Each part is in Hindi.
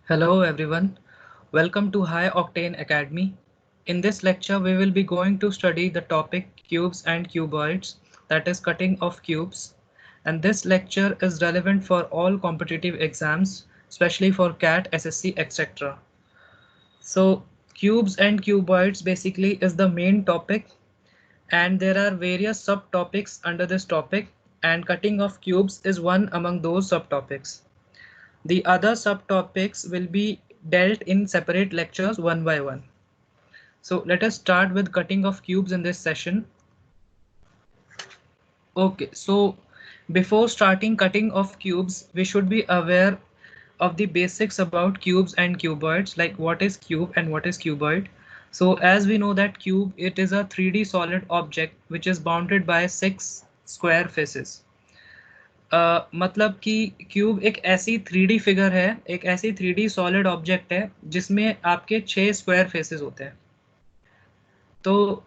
Hello everyone, welcome to High Octane Academy. In this lecture, we will be going to study the topic cubes and cuboids, that is cutting of cubes. And this lecture is relevant for all competitive exams, especially for CAT, SSC, etc. So cubes and cuboids basically is the main topic, and there are various subtopics under this topic, and cutting of cubes is one among those subtopics. The other subtopics will be dealt in separate lectures one by one. So let us start with cutting of cubes in this session. Okay, so before starting cutting of cubes, we should be aware of the basics about cubes and cuboids, like what is cube and what is cuboid. So as we know that cube, it is a 3D solid object which is bounded by 6 square faces. मतलब कि क्यूब एक ऐसी 3D फिगर है, एक ऐसी 3D सॉलिड ऑब्जेक्ट है जिसमें आपके 6 स्क्वायर फेसेस होते हैं। तो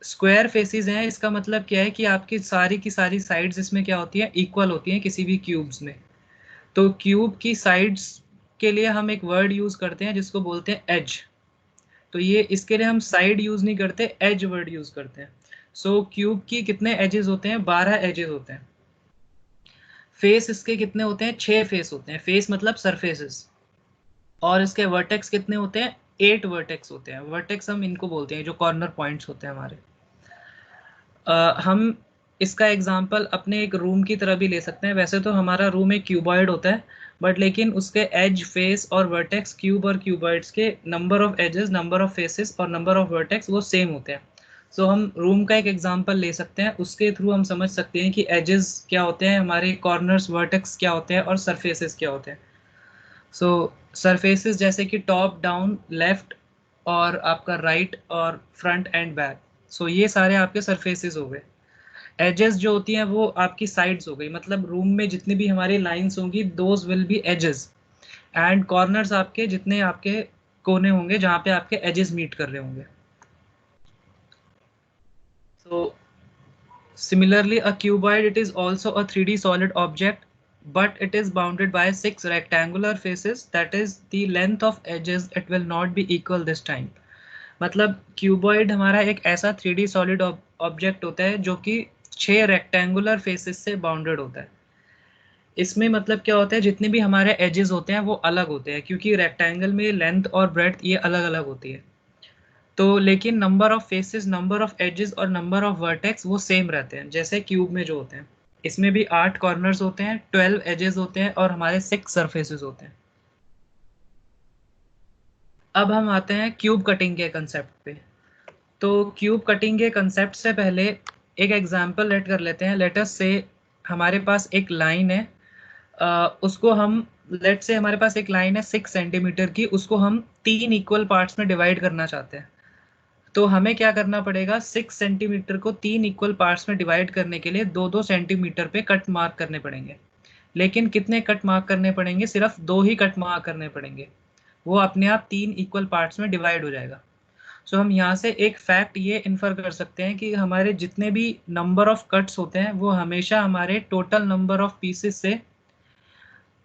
स्क्वायर फेसेस हैं, इसका मतलब क्या है कि आपकी सारी की सारी साइड्स इसमें क्या होती है, इक्वल होती हैं किसी भी क्यूब्स में। तो क्यूब की साइड्स के लिए हम एक वर्ड यूज करते हैं जिसको बोलते हैं एज। तो ये इसके लिए हम साइड यूज नहीं करते, एज वर्ड यूज करते हैं। सो क्यूब की कितने एजेस होते हैं, 12 एजेस होते हैं। फेस इसके कितने होते हैं, 6 फेस होते हैं। फेस मतलब सरफेसेस। और इसके वर्टेक्स कितने होते हैं, 8 वर्टेक्स होते हैं। वर्टेक्स हम इनको बोलते हैं जो कॉर्नर पॉइंट्स होते हैं हमारे। हम इसका एग्जांपल अपने एक रूम की तरह भी ले सकते हैं। वैसे तो हमारा रूम एक क्यूबॉइड होता है, बट लेकिन उसके एज, फेस और वर्टेक्स, क्यूब और क्यूबॉइड्स के number of edges, number of faces और नंबर ऑफ वर्टेक्स वो सेम होते हैं। सो हम रूम का एक एग्जांपल ले सकते हैं, उसके थ्रू हम समझ सकते हैं कि एजेस क्या होते हैं हमारे, कॉर्नर्स, वर्टेक्स क्या होते हैं और सरफेसेस क्या होते हैं। सो सरफेसेस जैसे कि टॉप, डाउन, लेफ्ट और आपका राइट और फ्रंट एंड बैक। सो ये सारे आपके सरफेसेस हो गए। एजेस जो होती हैं वो आपकी साइड्स हो गई, मतलब रूम में जितनी भी हमारी लाइंस होंगी those will be edges. And corners आपके जितने आपके कोने होंगे जहाँ पे आपके एजेस मीट कर रहे होंगे। सो similarly, a cuboid, it is also a 3D solid object, but it is bounded by 6 rectangular faces. That is, the length of edges, it will not be equal this time. मतलब क्यूबॉइड हमारा एक ऐसा 3D सॉलिड ऑब्जेक्ट होता है जो कि 6 रेक्टेंगुलर फेसेस से बाउंडेड होता है। इसमें मतलब क्या होता है, जितने भी हमारे एजेस होते हैं वो अलग होते हैं, क्योंकि रेक्टेंगल में लेंथ और ब्रेड्थ ये अलग अलग होती है। तो लेकिन number of faces, number of edges और नंबर ऑफ वर्टेक्स वो सेम रहते हैं, जैसे क्यूब में जो होते हैं। इसमें भी 8 कॉर्नर्स होते हैं, 12 एजेस होते हैं और हमारे 6 सरफेसेस होते हैं। अब हम आते हैं क्यूब कटिंग के कंसेप्ट पे। तो क्यूब कटिंग के कंसेप्ट से पहले एक एग्जांपल लेट कर लेते हैं। लेट अस से हमारे पास एक लाइन है, उसको हम, लेट से हमारे पास एक लाइन है 6 सेंटीमीटर की, उसको हम 3 इक्वल पार्ट्स में डिवाइड करना चाहते हैं। तो हमें क्या करना पड़ेगा, 6 सेंटीमीटर को 3 इक्वल पार्ट्स में डिवाइड करने के लिए 2-2 सेंटीमीटर पे कट मार्क करने पड़ेंगे। लेकिन कितने कट मार्क करने पड़ेंगे, सिर्फ 2 ही कट मार्क करने पड़ेंगे। वो अपने आप 3 इक्वल पार्ट्स में डिवाइड हो जाएगा। सो हम यहाँ से एक फैक्ट ये इन्फर कर सकते हैं कि हमारे जितने भी नंबर ऑफ कट्स होते हैं वो हमेशा हमारे टोटल नंबर ऑफ पीसेस से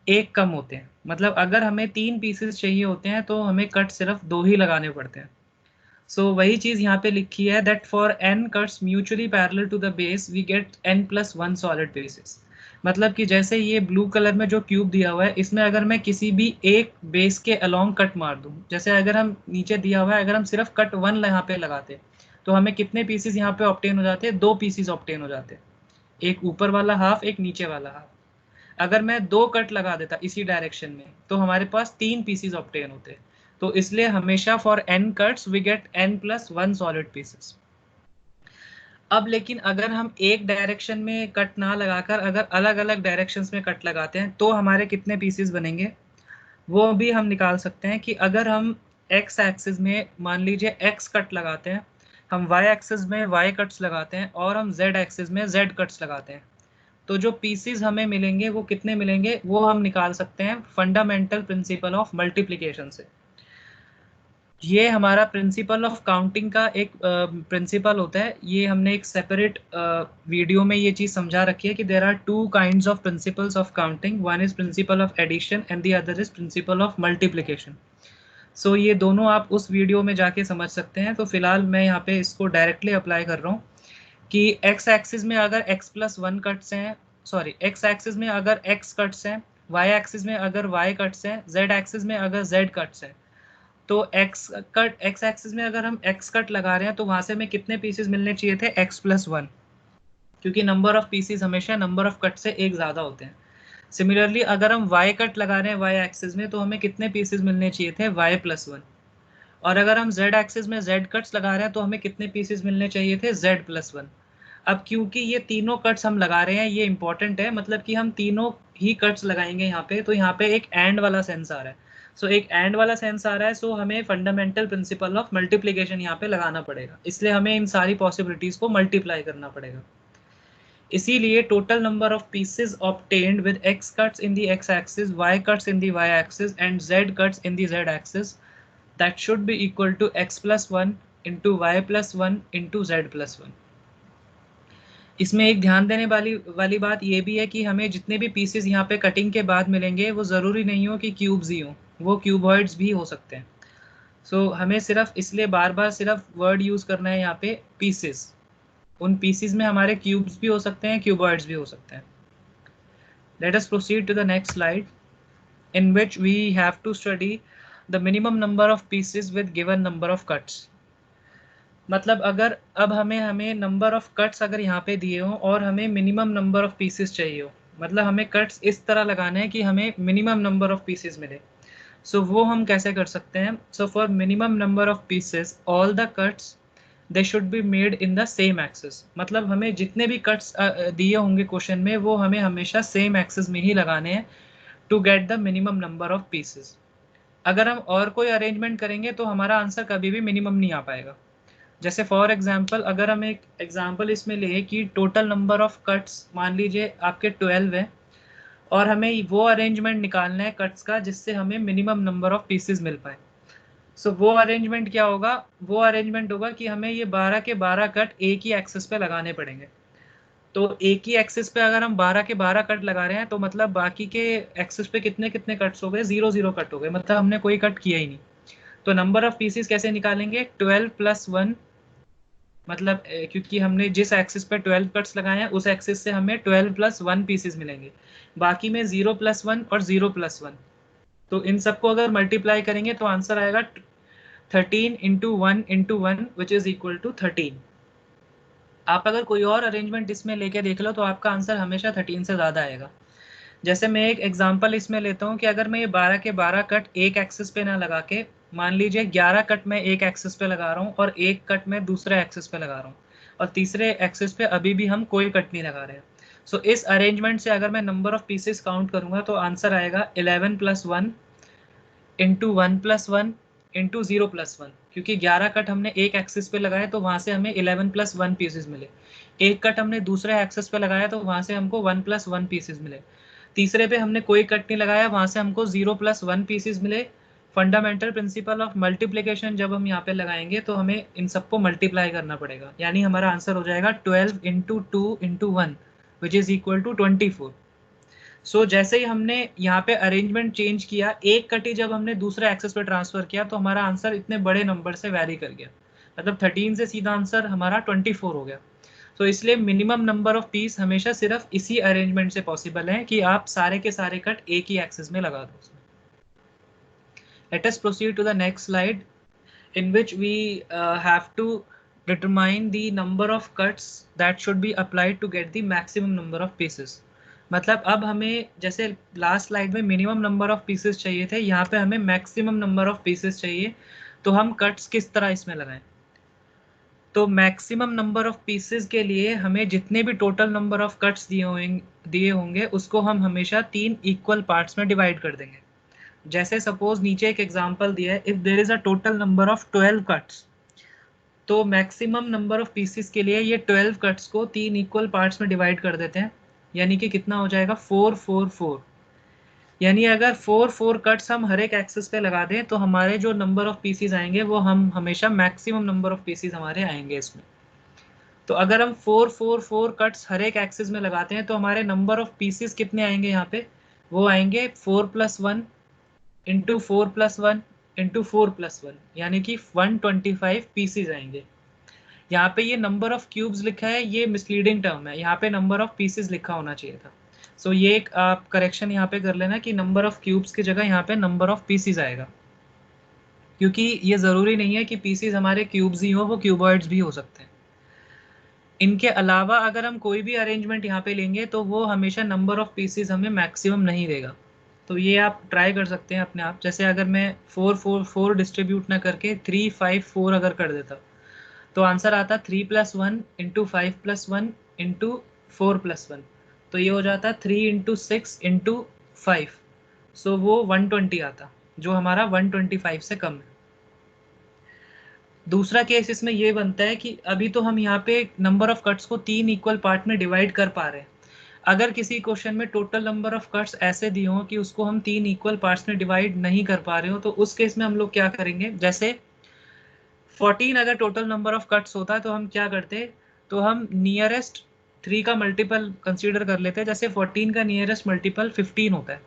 एक कम होते हैं। मतलब अगर हमें 3 पीसेस चाहिए होते हैं तो हमें कट सिर्फ 2 ही लगाने पड़ते हैं। सो वही चीज यहाँ पे लिखी है, that for n cuts mutually parallel to the base we get n+1 solid basis. मतलब कि जैसे ये ब्लू कलर में जो क्यूब दिया हुआ है, इसमें अगर मैं किसी भी एक बेस के अलोंग कट मार दूं, जैसे अगर हम नीचे दिया हुआ है, अगर हम सिर्फ कट 1 यहाँ पे लगाते तो हमें कितने पीसेस यहाँ पे ऑब्टेन हो जाते हैं, 2 पीसेस ऑब्टेन हो जाते हैं। एक ऊपर वाला हाफ, एक नीचे वाला हाफ। अगर मैं 2 कट लगा देता इसी डायरेक्शन में तो हमारे पास 3 पीसेस ऑब्टेन होते। तो इसलिए हमेशा for n cuts we get n+1 solid pieces. अब लेकिन अगर हम एक डायरेक्शन में कट ना लगाकर अगर अलग अलग डायरेक्शंस में कट लगाते हैं तो हमारे कितने पीसेस बनेंगे, वो भी हम निकाल सकते हैं। कि अगर हम x एक्सिस में मान लीजिए x कट लगाते हैं, हम y एक्सिस में y कट्स लगाते हैं और हम z एक्सिस में z कट्स लगाते हैं, तो जो पीसेस हमें मिलेंगे वो कितने मिलेंगे, वो हम निकाल सकते हैं फंडामेंटल प्रिंसिपल ऑफ मल्टीप्लिकेशन से। ये हमारा प्रिंसिपल ऑफ काउंटिंग का एक प्रिंसिपल होता है। ये हमने एक सेपरेट वीडियो में ये चीज समझा रखी है कि there are two kinds of principles of counting, one is principle of addition and the other is principle of multiplication. So ये दोनों आप उस वीडियो में जाके समझ सकते हैं। तो फिलहाल मैं यहाँ पे इसको डायरेक्टली अप्लाई कर रहा हूँ कि एक्स एक्सिस में अगर x प्लस वन कट्स हैं, सॉरी एक्स एक्सिस में अगर x कट्स हैं, y एक्सिस में अगर y कट्स हैं, z एक्सिस में अगर z कट्स हैं, तो x एक्सिस में अगर हम x कट लगा रहे हैं तो वहां से हमें कितने पीसेस मिलने चाहिए थे, x प्लस वन, क्योंकि नंबर ऑफ पीसेस हमेशा नंबर ऑफ कट से एक ज्यादा होते हैं। सिमिलरली अगर हम y कट लगा रहे हैं y एक्सिस में तो हमें कितने पीसेस मिलने चाहिए थे, y प्लस वन। और अगर हम z एक्सिस में z कट्स लगा रहे हैं तो हमें कितने पीसेस मिलने चाहिए थे, z प्लस वन। अब क्योंकि ये तीनों कट्स हम लगा रहे हैं, ये इंपॉर्टेंट है, मतलब कि हम तीनों ही कट्स लगाएंगे यहाँ पे, तो यहाँ पे एक एंड वाला सेंस आ रहा है। सो एक एंड वाला सेंस आ रहा है, सो हमें फंडामेंटल प्रिंसिपल ऑफ मल्टीप्लिकेशन यहाँ पे लगाना पड़ेगा, इसलिए हमें इन सारी पॉसिबिलिटीज को मल्टीप्लाई करना पड़ेगा। इसीलिए total number of pieces obtained with x cuts in the x axis, y cuts in the y axis and z cuts in the z axis, that should be equal to x plus one into y plus one into z plus one. इसमें एक ध्यान देने वाली बात ये भी है कि हमें जितने भी पीसेस यहाँ पे कटिंग के बाद मिलेंगे वो ज़रूरी नहीं हो कि क्यूब्स ही हो, वो क्यूबॉइड्स भी हो सकते हैं। सो हमें सिर्फ इसलिए बार बार सिर्फ वर्ड यूज़ करना है यहाँ पे पीसेस। उन पीसेस में हमारे क्यूब्स भी हो सकते हैं, क्यूबॉइड्स भी हो सकते हैं। Let us proceed to the next slide in which we have to study the minimum number of pieces with given number of cuts। मतलब अगर अब हमें नंबर ऑफ कट्स अगर यहाँ पे दिए हो और हमें मिनिमम नंबर ऑफ पीसेस चाहिए हो, मतलब हमें कट्स इस तरह लगाने हैं कि हमें मिनिमम नंबर ऑफ पीसेस मिले। सो वो हम कैसे कर सकते हैं, so for minimum number of pieces all the cuts they should be made in the same axis. मतलब हमें जितने भी कट्स दिए होंगे क्वेश्चन में वो हमें हमेशा सेम एक्सिस में ही लगाने हैं to get the minimum number of pieces. अगर हम और कोई अरेंजमेंट करेंगे तो हमारा आंसर कभी भी मिनिमम नहीं आ पाएगा। जैसे फॉर एग्जांपल अगर हम एक एग्जांपल इसमें ले कि टोटल नंबर ऑफ कट्स मान लीजिए आपके 12 है और हमें वो अरेंजमेंट निकालना है कट्स का जिससे हमें मिनिमम नंबर ऑफ पीसेस मिल पाए। सो वो अरेंजमेंट क्या होगा, वो अरेंजमेंट होगा कि हमें ये 12 के 12 कट एक ही एक्सिस पे लगाने पड़ेंगे। तो एक ही एक्सिस पे अगर हम 12 के 12 कट लगा रहे हैं तो मतलब बाकी के एक्सिस पे कितने कितने कट्स हो गए, 0 0 कट हो गए, मतलब हमने कोई कट किया ही नहीं। तो नंबर ऑफ पीसेस कैसे निकालेंगे, 12 प्लस वन, मतलब क्योंकि हमने जिस एक्सिस पे 12 कट्स लगाए हैं उस एक्सिस से हमें 12 प्लस वन पीसेस मिलेंगे, बाकी में 0 प्लस वन और 0 प्लस वन। तो इन सबको अगर मल्टीप्लाई करेंगे तो आंसर आएगा 13 into one into one which is equal to 13। आप अगर कोई और अरेंजमेंट इसमें लेके देख लो तो आपका आंसर हमेशा 13 से ज़्यादा आएगा। जैसे मैं एक एग्जांपल इसमें लेता हूँ कि अगर मैं ये 12 के 12 कट एक एक्सिस पे ना लगा के, मान लीजिए 11 कट मैं एक एक्सिस पे लगा रहा हूँ और एक कट मैं दूसरे एक्सिस पे लगा रहा हूँ और तीसरे एक्सिस पे अभी भी हम कोई कट नहीं लगा रहे हैं। सो इस अरेंजमेंट से अगर मैं नंबर ऑफ पीसेस काउंट करूंगा तो आंसर आएगा 11 plus one into one plus one into 0 plus one, क्योंकि 11 कट हमने एक एक्सिस पे लगाए तो वहां से हमें 11 प्लस वन पीसेस मिले। एक कट हमने दूसरे एक्सिस पे लगाया तो वहां से हमको 1 प्लस वन पीसेस मिले। तीसरे पे हमने कोई कट नहीं लगाया, वहां से हमको 0 प्लस वन पीसेस मिले। फंडामेंटल प्रिंसिपल ऑफ मल्टीप्लिकेशन जब हम यहाँ पे लगाएंगे तो हमें इन सबको मल्टीप्लाई करना पड़ेगा, यानी हमारा आंसर हो जाएगा 12 into two into one which is equal to 24। So जैसे ही हमने यहाँ पे अरेंजमेंट चेंज किया, एक कटी जब हमने दूसरे एक्सेस पे ट्रांसफर किया तो हमारा आंसर इतने बड़े नंबर से वैरी कर गया, मतलब 13 से सीधा आंसर हमारा 24 हो गया। तो इसलिए मिनिमम नंबर ऑफ पीस हमेशा सिर्फ इसी अरेंजमेंट से पॉसिबल है कि आप सारे के सारे कट एक ही एक्सेस में लगा दो। Let us proceed to the next slide in which we have to determine the number of cuts that should be applied to get the maximum number of pieces। मतलब अब हमें जैसे लास्ट स्लाइड में मिनिमम नंबर ऑफ पीसेस चाहिए थे, यहाँ पे हमें मैक्सिमम नंबर ऑफ पीसेस चाहिए, तो हम कट्स किस तरह इसमें लगाएं। तो मैक्सिमम नंबर ऑफ पीसेस के लिए हमें जितने भी टोटल नंबर ऑफ कट्स दिए होंगे उसको हम हमेशा 3 इक्वल पार्ट्स में डिवाइड कर देंगे। जैसे सपोज नीचे एक एग्जांपल दिया है, if there is a total number of 12 cuts, तो मैक्सिमम नंबर ऑफ पीसेस के लिए ये 12 कट्स को 3 इक्वल पार्ट्स में डिवाइड कर देते हैं, यानी कि कितना हो जाएगा 4 4 4। यानी अगर 4 कट्स हम हर एक एक्सिस पे लगा दें तो हमारे जो नंबर ऑफ पीसीज आएंगे वो हम हमेशा मैक्सिमम नंबर ऑफ पीसीज हमारे आएंगे इसमें। तो अगर हम 4 कट्स हर एक एक्सिस में लगाते हैं तो हमारे नंबर ऑफ पीसीज कितने आएंगे यहाँ पे, वो आएंगे 4+1 इंटू 4+1 इंटू 4+1, यानी कि 125 पीसीज आएंगे। यहाँ पे ये नंबर ऑफ क्यूब्स लिखा है, ये मिसलीडिंग टर्म है, यहाँ पे नंबर ऑफ पीसेस लिखा होना चाहिए था। सो ये एक आप करेक्शन यहाँ पे कर लेना कि नंबर ऑफ क्यूब्स की जगह यहाँ पे नंबर ऑफ पीसेस आएगा, क्योंकि ये ज़रूरी नहीं है कि पीसेस हमारे क्यूब्स ही हो, वो क्यूबॉइड्स भी हो सकते हैं। इनके अलावा अगर हम कोई भी अरेंजमेंट यहाँ पे लेंगे तो वो हमेशा नंबर ऑफ पीसेस हमें मैक्सिमम नहीं देगा। तो ये आप ट्राई कर सकते हैं अपने आप। जैसे अगर मैं 4 डिस्ट्रीब्यूट ना करके 3 5 4 अगर कर देता तो आंसर आता 3+1 इंटू 5+1 इंटू 4+1, तो ये हो जाता 3 इंटू 6 इंटू 5, सो वो 120 आता, जो हमारा 125 से कम है। दूसरा केस इसमें ये बनता है कि अभी तो हम यहाँ पे नंबर ऑफ कट्स को 3 इक्वल पार्ट में डिवाइड कर पा रहे हैं। अगर किसी क्वेश्चन में टोटल नंबर ऑफ कट्स ऐसे दिए हों कि उसको हम 3 इक्वल पार्ट्स में डिवाइड नहीं कर पा रहे हो, तो उस केस में हम लोग क्या करेंगे, जैसे 14 अगर टोटल नंबर ऑफ कट्स होता तो हम क्या करते, तो हम नियरेस्ट 3 का मल्टीपल कंसीडर कर लेते हैं। जैसे 14 का नियरेस्ट मल्टीपल 15 होता है,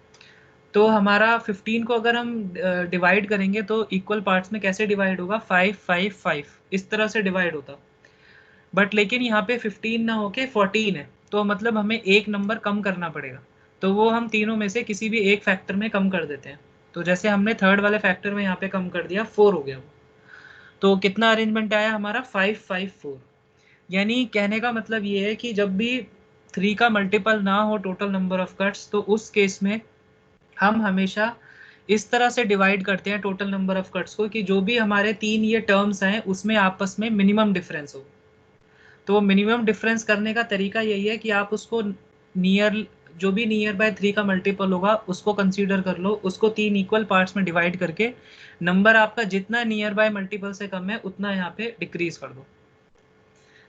तो हमारा 15 को अगर हम डिवाइड करेंगे तो इक्वल पार्ट्स में कैसे डिवाइड होगा, 5 5 5 इस तरह से डिवाइड होता। बट लेकिन यहाँ पे 15 ना होके 14 है, तो मतलब हमें एक नंबर कम करना पड़ेगा, तो वो हम तीनों में से किसी भी एक फैक्टर में कम कर देते हैं। तो जैसे हमने थर्ड वाले फैक्टर में यहाँ पे कम कर दिया, 4 हो गया वो। तो कितना अरेंजमेंट आया हमारा, 5 5 4। यानी कहने का मतलब ये है कि जब भी 3 का मल्टीपल ना हो टोटल नंबर ऑफ कट्स, तो उस केस में हम हमेशा इस तरह से डिवाइड करते हैं टोटल नंबर ऑफ कट्स को कि जो भी हमारे 3 ये टर्म्स हैं उसमें आपस में मिनिमम डिफरेंस हो। तो मिनिमम डिफरेंस करने का तरीका यही है कि आप उसको नियर, जो भी नियर बाय 3 का मल्टीपल होगा उसको कंसीडर कर लो, उसको 3 इक्वल पार्ट्स में डिवाइड करके नंबर आपका जितना नियर बाय मल्टीपल से कम है उतना यहाँ पे डिक्रीज कर दो।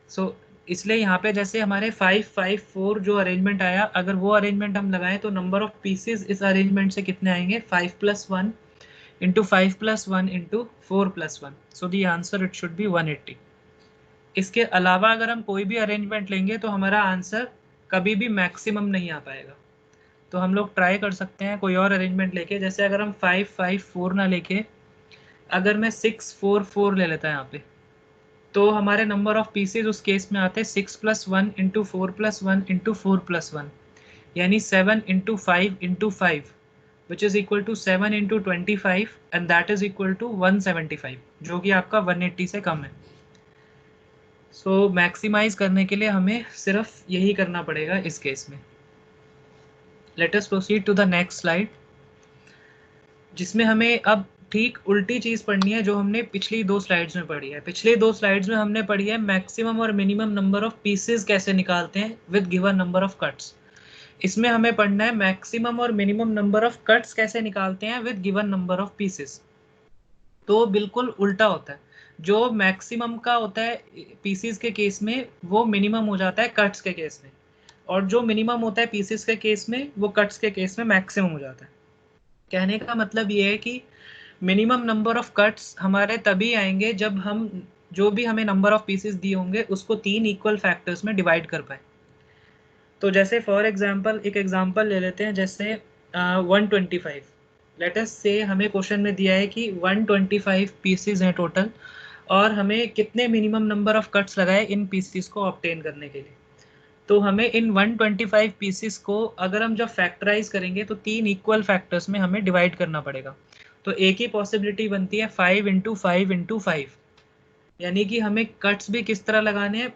सो इसलिए यहाँ पे जैसे हमारे 5 5 4 जो अरेंजमेंट आया, अगर वो अरेंजमेंट हम लगाएं तो नंबर ऑफ पीसेस इस अरेंजमेंट से कितने आएंगे, 5+1 into 5+1 into 4+1, so the answer it should be 180। इसके अलावा अगर हम कोई भी अरेंजमेंट लेंगे तो हमारा आंसर कभी भी मैक्सिमम नहीं आ पाएगा। तो हम लोग ट्राई कर सकते हैं कोई और अरेंजमेंट लेके। जैसे अगर हम 5 5 4 ना लेके अगर मैं 6 4 4 ले लेता यहाँ पे, तो हमारे नंबर ऑफ पीसेज उस केस में आते हैं 6+1 इंटू 4+1 इंटू 4+1, यानी 7 into 5 into 5, which is equal to 7 into 25 and that is equal to 175, जो कि आपका 180 से कम है। सो मैक्सिमाइज करने के लिए हमें सिर्फ यही करना पड़ेगा इस केस में। Let us proceed to the next slide, जिसमें हमें अब ठीक उल्टी चीज पढ़नी है जो हमने पिछली 2 स्लाइड्स में पढ़ी है। पिछली 2 स्लाइड्स में हमने पढ़ी है मैक्सिमम और मिनिमम नंबर ऑफ पीसेस कैसे निकालते हैं with given number of cuts. इसमें हमें पढ़ना है मैक्सिमम और मिनिमम नंबर ऑफ कट्स कैसे निकालते हैं with given number of pieces. तो बिल्कुल उल्टा होता है, जो मैक्सिमम का होता है पीसेस के केस में वो मिनिमम हो जाता है कट्स के केस में, और जो मिनिमम होता है पीसेस के केस में वो कट्स के केस में मैक्सिमम हो जाता है। कहने का मतलब ये है कि मिनिमम नंबर ऑफ कट्स हमारे तभी आएंगे जब हम जो भी हमें नंबर ऑफ पीसेस दिए होंगे उसको 3 इक्वल फैक्टर्स में डिवाइड कर पाए। तो जैसे फॉर एग्जांपल एक एग्जांपल ले लेते हैं, जैसे 125। लेट अस से हमें क्वेश्चन में दिया है कि 125 पीसेस हैं टोटल, और हमें कितने मिनिमम नंबर ऑफ कट्स लगाए इन पीसेस को ऑब्टेन करने के लिए। तो हमें इन 125 पीसेस को अगर हम जब फैक्टराइज करेंगे तो 3 इक्वल फैक्टर्स में हमें डिवाइड करना पड़ेगा। तो एक ही पॉसिबिलिटी बनती है 5 इंटू 5 इंटू 5, यानी कि हमें कट्स भी किस तरह लगाने हैं,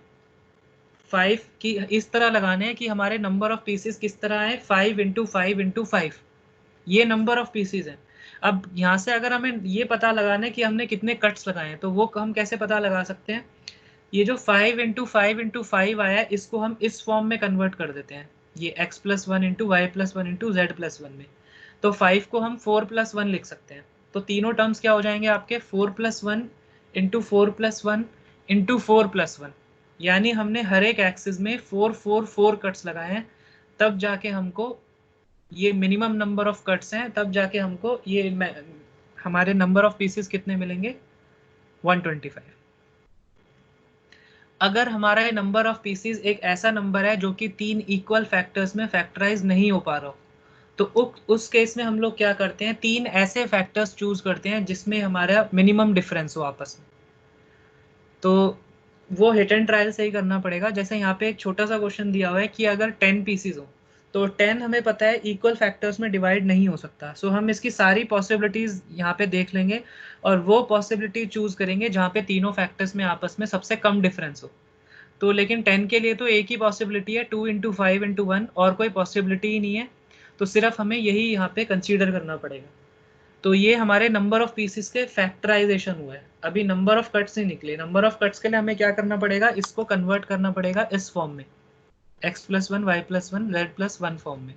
5 की इस तरह लगाने हैं कि हमारे नंबर ऑफ पीसेस किस तरह है, 5 इंटू 5 इंटू 5, ये नंबर ऑफ पीसेस हैं। अब यहाँ से अगर हमें ये पता लगाना है कि हमने कितने कट्स लगाए हैं, तो वो हम कैसे पता लगा सकते हैं, ये जो 5 इंटू 5 इंटू 5 आया इसको हम इस फॉर्म में कन्वर्ट कर देते हैं, ये x+1 into y+1 into z+1 में। तो 5 को हम 4+1 लिख सकते हैं। तो तीनों टर्म्स क्या हो जाएंगे आपके, 4+1 इंटू 4+1 इंटू 4+1, यानी हमने हर एक एक्सिस में 4 4 4 कट्स लगाए हैं, तब जाके हमको ये मिनिमम नंबर ऑफ कट्स हैं, तब जाके हमको ये हमारे नंबर ऑफ पीसेस कितने मिलेंगे, 125। अगर हमारा ये नंबर ऑफ पीसेस एक ऐसा नंबर है जो कि 3 इक्वल फैक्टर्स में फैक्टराइज नहीं हो पा रहा हो, तो उस केस में हम लोग क्या करते हैं, 3 ऐसे फैक्टर्स चूज करते हैं जिसमें हमारा मिनिमम डिफरेंस हो आपस में। तो वो हिट एंड ट्रायल से ही करना पड़ेगा। जैसे यहाँ पे एक छोटा सा क्वेश्चन दिया हुआ है कि अगर 10 पीसीज हो, तो 10 हमें पता है इक्वल फैक्टर्स में डिवाइड नहीं हो सकता। सो हम इसकी सारी पॉसिबिलिटीज यहाँ पे देख लेंगे और वो पॉसिबिलिटी चूज करेंगे जहाँ पे तीनों फैक्टर्स में आपस में सबसे कम डिफरेंस हो। तो लेकिन 10 के लिए तो एक ही पॉसिबिलिटी है, 2 इंटू 5 इंटू 1, और कोई पॉसिबिलिटी ही नहीं है। तो सिर्फ हमें यही यहाँ पे कंसीडर करना पड़ेगा। तो ये हमारे नंबर ऑफ पीसेस के फैक्टराइजेशन हुआ है। अभी नंबर ऑफ कट्स नहीं निकले। नंबर ऑफ कट्स के लिए हमें क्या करना पड़ेगा, इसको कन्वर्ट करना पड़ेगा इस फॉर्म में, x+1 y+1 z+1 फॉर्म में।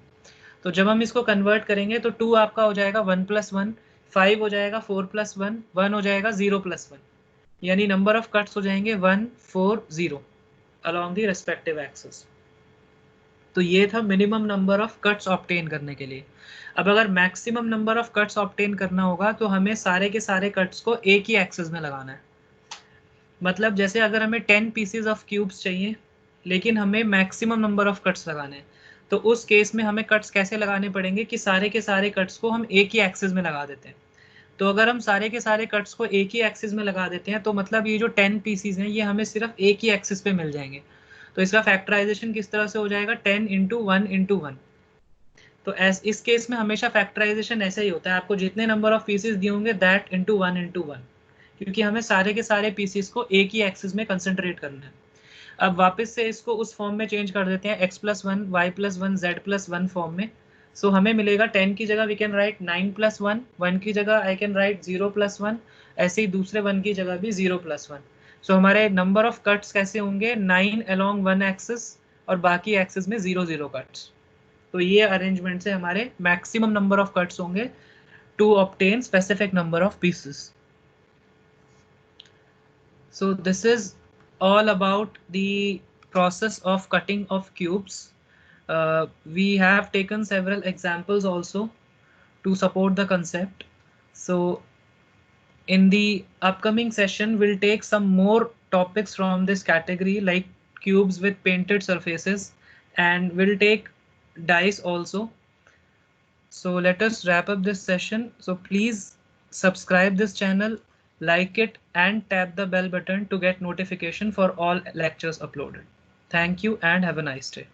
तो जब हम इसको कन्वर्ट करेंगे तो 2 आपका हो जाएगा 1+1, 5 हो जाएगा 4+1, 1 हो जाएगा 0+1, यानी नंबर ऑफ कट्स हो जाएंगे 1 4 0 along the respective axis। तो ये था minimum number of cuts obtain करने के लिए। अब अगर maximum number of cuts obtain करना होगा तो हमें सारे के सारे कट्स को एक ही एक्सिस में लगाना है। मतलब जैसे अगर हमें 10 पीसेज ऑफ क्यूब्स चाहिए लेकिन हमें मैक्सिमम नंबर ऑफ कट्स लगाने हैं, तो उस केस में हमें कट्स कैसे लगाने पड़ेंगे कि सारे के सारे कट्स को हम एक ही एक्सिस में लगा देते हैं। तो अगर हम सारे के सारे कट्स को एक ही एक्सिस में लगा देते हैं तो मतलब ये जो 10 पीसीज हैं ये हमें सिर्फ एक ही एक्सिस पे मिल जाएंगे। तो इसका फैक्टराइजेशन किस तरह से हो जाएगा, 10 इंटू 1 इंटू 1। तो इस केस में हमेशा फैक्टराइजेशन ऐसे ही होता है, आपको जितने नंबर ऑफ पीसेस दिए होंगे दैट इंटू 1 इंटू 1, क्योंकि हमें सारे के सारे पीसेस को एक ही एक्सिस में कंसंट्रेट करना है। अब वापस से इसको उस फॉर्म में चेंज कर देते हैं, x+1 y+1 z+1 फॉर्म में। सो हमें मिलेगा 10 की जगह वी कैन राइट 9+1, 1 की जगह आई कैन राइट 0+1, ऐसे ही दूसरे 1 की जगह भी 0+1। सो हमारे नंबर ऑफ कट्स कैसे होंगे, 9 along 1 एक्सिस और बाकी एक्सिस में 0 0 कट्स। तो ये अरेंजमेंट से हमारे मैक्सिमम नंबर ऑफ कट्स होंगे to obtain specific number of pieces. So this is all about the process of cutting of cubes. We have taken several examples also to support the concept. So in the upcoming session, we'll take some more topics from this category like cubes with painted surfaces, and we'll take dice also. So let us wrap up this session. So please subscribe this channel, like it, and tap the bell button to get notification for all lectures uploaded. Thank you and have a nice day.